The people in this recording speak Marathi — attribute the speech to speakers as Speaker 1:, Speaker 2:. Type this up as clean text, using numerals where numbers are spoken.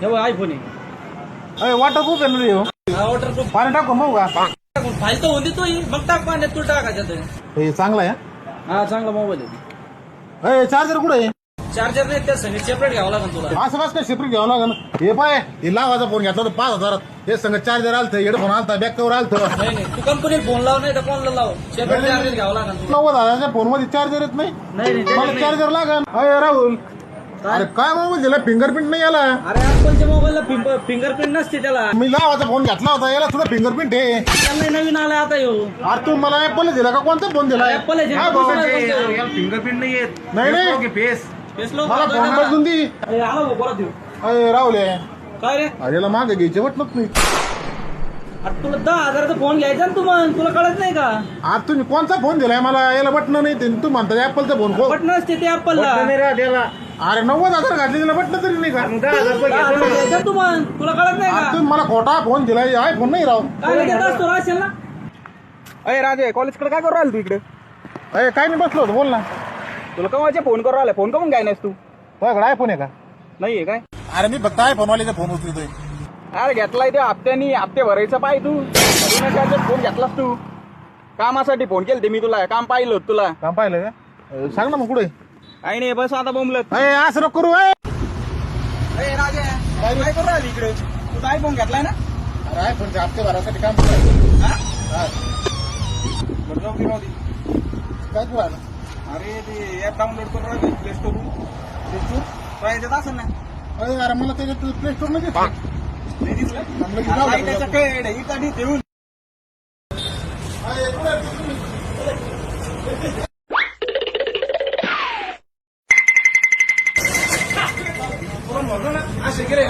Speaker 1: तेव्हा आयफोन आहे
Speaker 2: वॉटरप्रूफ आहे ना रे हो?
Speaker 1: वॉटरप्रूफ
Speaker 2: पाणी टाकून बघू का?
Speaker 1: फाईल तर होती तो मग टाक पाण्यात तू टाकायचं ते.
Speaker 2: हे चांगला आहे
Speaker 1: हा चांगला मोबाईल आहे.
Speaker 2: चार्जर कुठे आहे?
Speaker 1: चार्जर नाही त्या संगीत सेपरेट घ्यावं लागेल तुला.
Speaker 2: असं बस काय सेपरेट घ्यावं लागेल. हे पाय हे लावाचा फोन घेतला होता 5,000 हे संग चार्जर आलतं, हेडफोन आलता, बॅक कव्हर आलतं.
Speaker 1: नाही तू कंपनीत फोन लाव नाही तर कोणाला लाव सेपरेट चार्जर घ्यावं लागेल तुला.
Speaker 2: 90,000च्या फोन मध्ये चार्जर येत नाही.
Speaker 1: नाही
Speaker 2: मला चार्जर लागल. राहुल अरे काय मोबाईल दिला? फिंगरप्रिंट नाही याला.
Speaker 1: अरे ऍपलच्या मोबाईलला फिंगरप्रिंट नसते त्याला.
Speaker 2: मी लावाचा फोन घेतला होता, याला सुद्धा फिंगरप्रिंट आहे.
Speaker 1: त्याला नवीन आलाय आता येऊ.
Speaker 2: अरे तू मला ऍपल दिला का कोणता फोन दिला?
Speaker 1: ऍपल आहे
Speaker 2: हा भाऊ.
Speaker 3: फिंगरप्रिंट नाही येत.
Speaker 2: नाही
Speaker 3: फेस
Speaker 2: मला फोन बदलून दी.
Speaker 1: आलो बोला देऊ.
Speaker 2: राहुल
Speaker 1: काय रे
Speaker 2: अरे याला मागे घ्यायचे वाटलंच नाही.
Speaker 1: अरे तुला 10,000चा फोन घ्यायचा ना तू मग तुला कळत नाही का?
Speaker 2: आज तुम्ही कोणता फोन दिलाय मला? याला बटन नाही ते. तू म्हणता ऍपलचा फोन खो.
Speaker 1: बटन असते ते ऍपलला.
Speaker 2: अरे 90,000 घातले तिला बटन तरी नाही का?
Speaker 1: 10,000 घ्यायचा तू मग तुला कळत नाही
Speaker 2: अरे
Speaker 1: का?
Speaker 2: तुम्ही मला खोटा फोन दिलाय. आय फोन नाही राव.
Speaker 1: काय घेत असतो राशन ना.
Speaker 3: अरे राजे कॉलेजकडे काय करू राहिला तू इकडे?
Speaker 2: काय नाही बसलो होतो, बोल ना.
Speaker 3: तुला कमाचे फोन करू राहिला? फोन कमून काय नाहीस तू?
Speaker 2: तुझ्याकडे आयफोन आहे का?
Speaker 3: नाहीये काय?
Speaker 2: अरे मी फक्त आयफोन वाल्याचा फोन उचलतोय.
Speaker 3: अरे घेतलाय ते हप्ते भरायचं पाय तू. फोन घेतलास तू कामासाठी फोन केलते मी तुला. काम पाहिलं होतं तुला.
Speaker 2: काम पाहिलं का? सांग ना मग कुठे?
Speaker 3: काही नाही बस आता बोंबलत.
Speaker 2: असं नको करू.
Speaker 3: राजे काय करू राहिली इकडे? तू आयफोन घेतलाय ना?
Speaker 2: अरे आयफोनच्या हप्ते भरासाठी काम करायचं.
Speaker 3: बरं जाऊ दे राहू दे.
Speaker 2: काय करू राहिलं?
Speaker 3: अरे ते ऍप डाउनलोड करून राहिले प्ले स्टोर पाहिजे असेल ना?
Speaker 2: अरे मला त्याच्यात प्ले स्टोर नाही दिसलं.
Speaker 3: नाही दिसलं?
Speaker 2: म्हणलं की जाऊ
Speaker 3: नाही
Speaker 2: दे.
Speaker 3: त्याच्या कळ इकडे ठेवून
Speaker 2: असे गेले